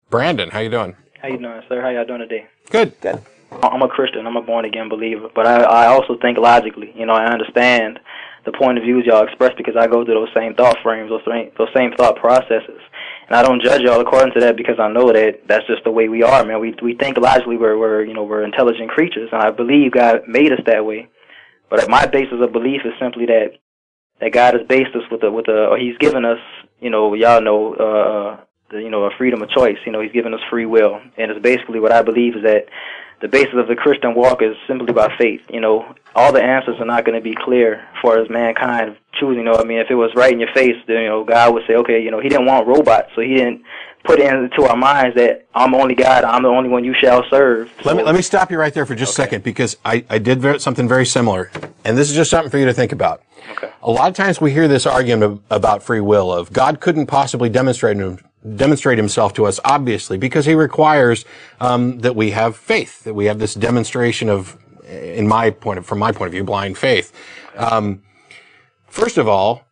Brandon, how you doing? How you doing, sir? How y'all doing today? Good. I'm a Christian. I'm a born-again believer. But I also think logically. I understand the point of views y'all express because I go through those same thought frames, those same thought processes. And I don't judge y'all according to that because I know that that's just the way we are, man. We think logically. We're intelligent creatures, and I believe God made us that way. But my basis of belief is simply that God has based us or He's given us, y'all know, a freedom of choice. He's given us free will, and it's basically what I believe is that the basis of the Christian walk is simply by faith. All the answers are not going to be clear for as mankind choosing. If it was right in your face, then God would say, okay, He didn't want robots, so He didn't put it into our minds that I'm only God, I'm the only one you shall serve. So, let me stop you right there for just a second because I did something very similar, and this is just something for you to think about. Okay. A lot of times we hear this argument about free will of God couldn't possibly demonstrate Himself to us, obviously, because He requires that we have faith, that we have this demonstration of, from my point of view, blind faith. First of all,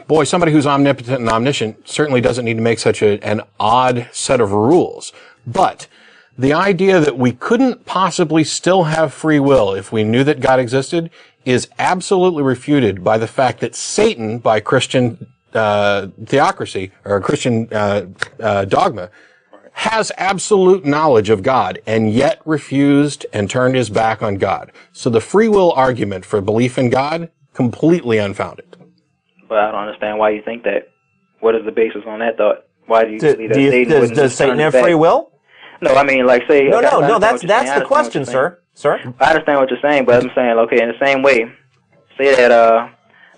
boy, somebody who's omnipotent and omniscient certainly doesn't need to make such an odd set of rules. But the idea that we couldn't possibly still have free will if we knew that God existed is absolutely refuted by the fact that Satan, by Christian theocracy or Christian dogma, has absolute knowledge of God and yet refused and turned his back on God. So the free will argument for belief in God, completely unfounded. But I don't understand why you think that. What is the basis on that thought? Why do you believe that Satan wouldn't does Satan have free will? No, I mean, like, say... No, that's the question, sir. Sir? I understand what you're saying, but I'm saying, okay, in the same way, say that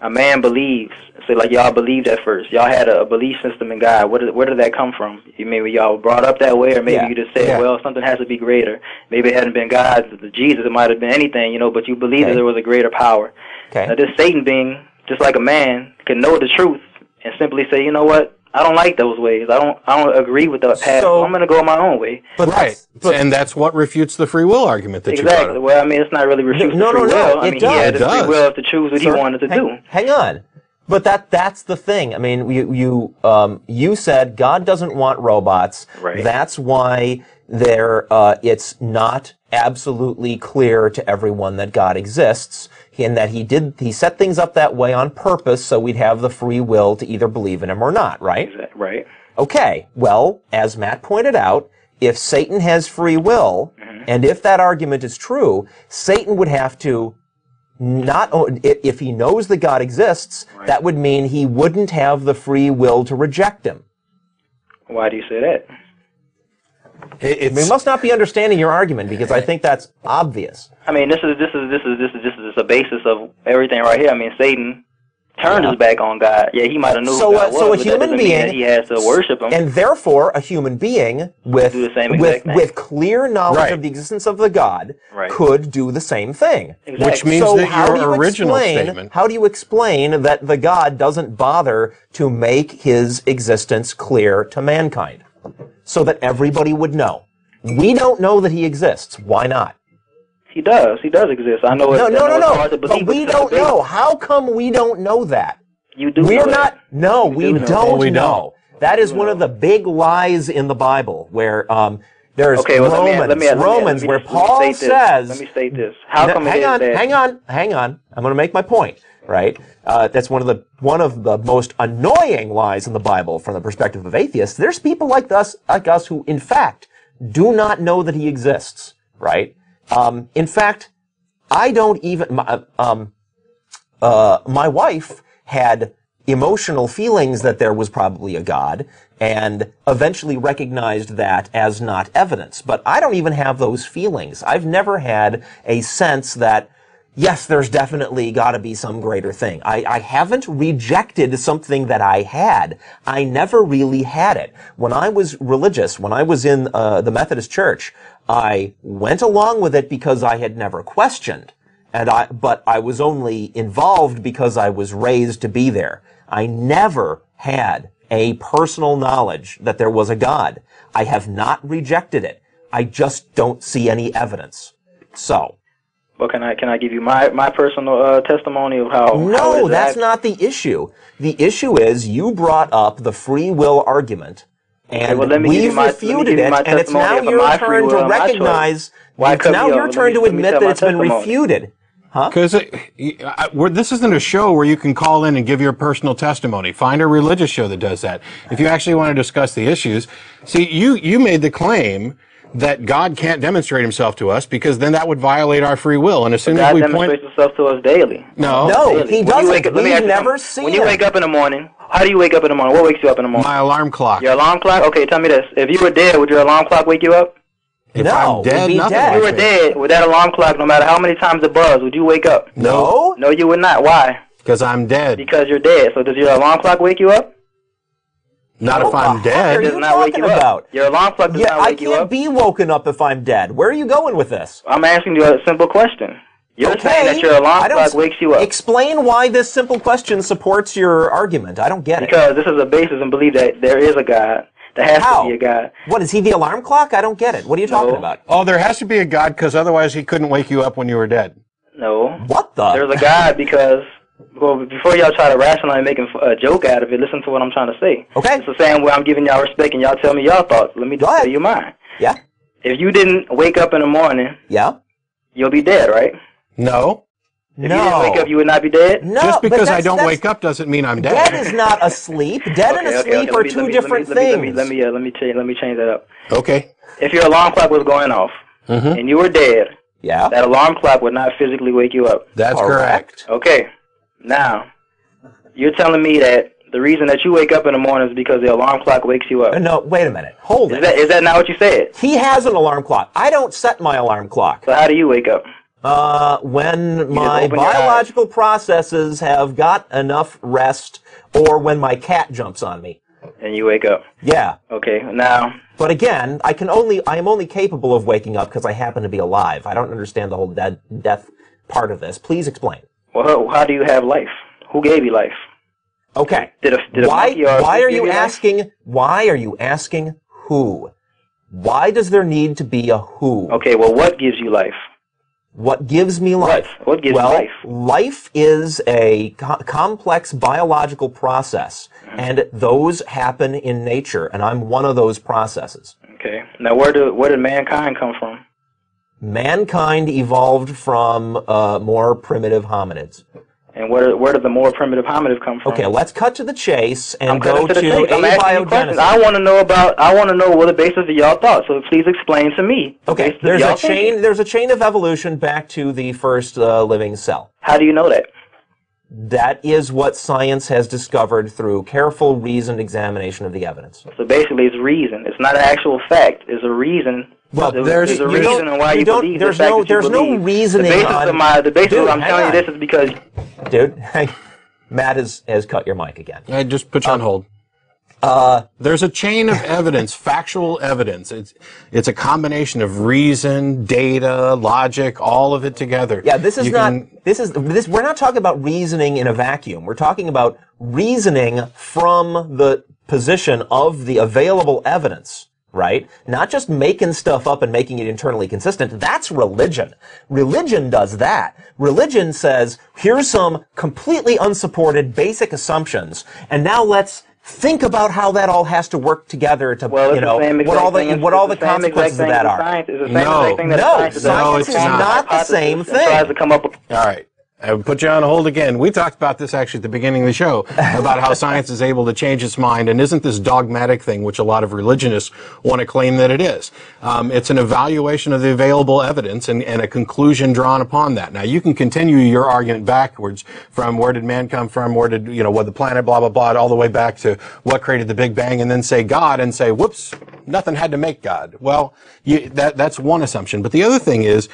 a man believes, say like y'all believed at first, y'all had a belief system in God. Where did that come from? Maybe y'all brought up that way, or maybe you just said, well, something has to be greater. Maybe it hadn't been God, Jesus, it might have been anything, but you believe that there was a greater power. Okay. Now, this Satan being, just like a man, can know the truth and simply say, you know what? I don't like those ways. I don't agree with that path. So I'm going to go my own way. And that's what refutes the free will argument that you brought up. Exactly. Well, I mean, it's not really refuting the free will. I mean, he had the free will to choose what he wanted to do. Hang on. But that's the thing. I mean, you said God doesn't want robots. Right. That's why it's not absolutely clear to everyone that God exists, and that he set things up that way on purpose so we'd have the free will to either believe in him or not, right? Right. Okay. Well, as Matt pointed out, if Satan has free will, and if that argument is true, Satan would have to if he knows that God exists, that would mean he wouldn't have the free will to reject him. Why do you say that? We must not be understanding your argument because I think that's obvious. I mean, this is the basis of everything right here. I mean, Satan turned his back on God. Yeah, he might have known who God was, so a human being, he has to worship him. And therefore, a human being with clear knowledge of the existence of the God could do the same thing. Exactly. Which means that your original statement. How do you explain that the God doesn't bother to make his existence clear to mankind so that everybody would know? We don't know that he exists. Why not? He does. He does exist. I know. No. But we don't know. How come we don't know that? You do. We're not. No, we don't know. That is one of the big lies in the Bible, where there's Romans, where Paul says. Let me state this. How come? Hang on. I'm going to make my point. Right. That's one of the most annoying lies in the Bible from the perspective of atheists. There's people like us who, in fact, do not know that he exists. Right. In fact, I don't even, my wife had emotional feelings that there was probably a God and eventually recognized that as not evidence. But I don't even have those feelings. I've never had a sense that, yes, there's definitely got to be some greater thing. I haven't rejected something that I had. I never really had it. When I was religious, when I was in the Methodist Church, I went along with it because I had never questioned, but I was only involved because I was raised to be there. I never had a personal knowledge that there was a God. I have not rejected it. I just don't see any evidence. So. Well, can I give you my personal testimony of how? No, that's not the issue. The issue is you brought up the free will argument, And well, let me give you we've my- refuted let me give you it, my and it's now testimony of your my free turn will to and my choice. recognize, Why it's cut now me your off? turn to Let me admit tell that my it's been testimony. refuted. Huh? Because this isn't a show where you can call in and give your personal testimony. Find a religious show that does that. If you actually want to discuss the issues, see, you made the claim that God can't demonstrate himself to us because then that would violate our free will. And as soon as God we demonstrates point, himself to us daily. no, No, Daily. he When you wake doesn't. up- let me We've ask you never something. seen When you him. wake up in the morning, how do you wake up in the morning? What wakes you up in the morning? my alarm clock. Your alarm clock? Okay, tell me this. If you were dead, would your alarm clock wake you up? If No, I'm we'd dead, be nothing dead. If you wakes were me up. dead, with that alarm clock, no matter how many times it buzzed, would you wake up? No? No, you would not. Why? Because I'm dead. Because you're dead. So does your alarm clock wake you up? Not What if the I'm heck dead. are It you does not wake talking you about? up. Your alarm clock does Yeah, not I wake you can't up. be woken up if I'm dead. Where are you going with this? I'm asking you a simple question. You're saying that your I alarm don't clock wakes you up. Explain why this simple question supports your argument. I don't get it. Because this is a basis and belief that there is a God. There has How? to be a God. What, is he the alarm clock? I don't get it. What are you talking No. about? Oh, there has to be a God because otherwise he couldn't wake you up when you were dead. No. What the? There's a God because, well, before y'all try to rationalize and make a joke out of it, listen to what I'm trying to say. Okay. It's the same way I'm giving y'all respect and y'all tell me y'all thoughts. Let me Go just ahead. tell you mine. Yeah? If you didn't wake up in the morning, Yeah? you'll be dead, right? No. If you didn't wake up, you would not be dead? No, Just but because I that's- don't that's- wake up doesn't mean I'm dead. Dead is not asleep. Dead and asleep are two different things. Let me change that up. Okay. If your alarm clock was going off and you were dead, Yeah? that alarm clock would not physically wake you up. That's correct. Okay. Now, you're telling me that the reason that you wake up in the morning is because the alarm clock wakes you up. No, wait a minute. Hold it. Is that not what you said? He has an alarm clock. I don't set my alarm clock. So how do you wake up? When my open your biological processes have got enough rest, or when my cat jumps on me. And you wake up. Yeah. Okay. Now, But again, I am only capable of waking up because I happen to be alive. I don't understand the whole death part of this. Please explain. well, how do you have life? Who gave you life? Okay. Did a monkey or a Why fish are give you life? asking? Why are you asking who? Why does there need to be a who? Okay. Well, what gives you life? What gives me life? What gives well, life? Life is a complex biological process, and those happen in nature, and I'm one of those processes. Okay. Now, where did mankind come from? Mankind evolved from more primitive hominids. And where did the more primitive hominids come from? Okay, let's cut to the chase and I'm go cutting to the chase. I'm asking you questions. abiogenesis. I want to know what the basis of y'all thoughts. So please explain to me. the Okay, basis of there's y'all a chain. thinking. There's a chain of evolution back to the first living cell. How do you know that? That is what science has discovered through careful, reasoned examination of the evidence. So basically, it's reason. It's not an actual fact. It's a reason. Well, there's a you reason on why you believe the there's fact no, that you there's no believe. reasoning The basis on. of the basis Dude, of I'm hang telling you on. this is because Dude, Matt has cut your mic again. I just put you on hold. There's a chain of evidence, factual evidence. It's a combination of reason, data, logic, all of it together. Yeah, this is You not. can- We're not talking about reasoning in a vacuum. We're talking about reasoning from the position of the available evidence. Right? Not just making stuff up and making it internally consistent. That's religion. Religion does that. Religion says, here's some completely unsupported basic assumptions, and now let's think about how that all has to work together to, well, it's the same exact thing as- what all it's the same exact consequences of thing that as are. science. It's the same No. exact thing that No, science does. science is not the same And tries thing. to come up with All right. I would put you on hold again. We talked about this actually at the beginning of the show about how science is able to change its mind and isn't this dogmatic thing which a lot of religionists want to claim that it is. It's an evaluation of the available evidence and a conclusion drawn upon that. Now you can continue your argument backwards from where did man come from, where did, what the planet, blah, blah, blah, all the way back to what created the Big Bang and then say God and say, whoops, nothing had to make God. Well, that's one assumption. But the other thing is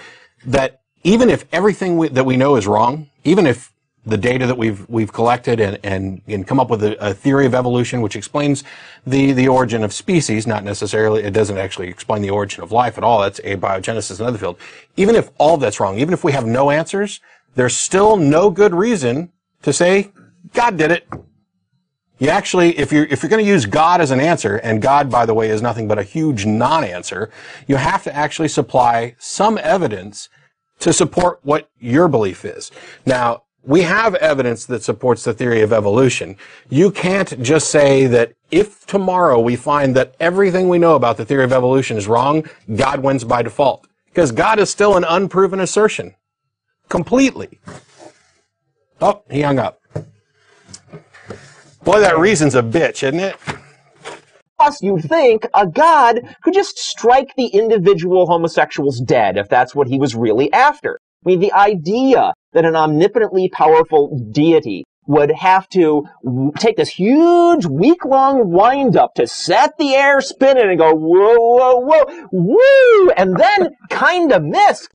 that even if everything that we know is wrong, even if the data that we've collected and come up with a theory of evolution which explains the origin of species, not necessarily, it doesn't actually explain the origin of life at all. That's abiogenesis, another field. Even if all that's wrong, even if we have no answers, there's still no good reason to say God did it. You actually, if you're going to use God as an answer, and God, by the way, is nothing but a huge non-answer, you have to actually supply some evidence to support what your belief is. Now, We have evidence that supports the theory of evolution. You can't just say that if tomorrow we find that everything we know about the theory of evolution is wrong, God wins by default. Because God is still an unproven assertion. Completely. Oh, he hung up. Boy, that reason's a bitch, isn't it? Plus, you'd think a god could just strike the individual homosexuals dead if that's what he was really after. I mean, the idea that an omnipotently powerful deity would have to take this huge week-long wind-up to set the air spinning and go, whoa, whoa, whoa, woo, and then kind of miss.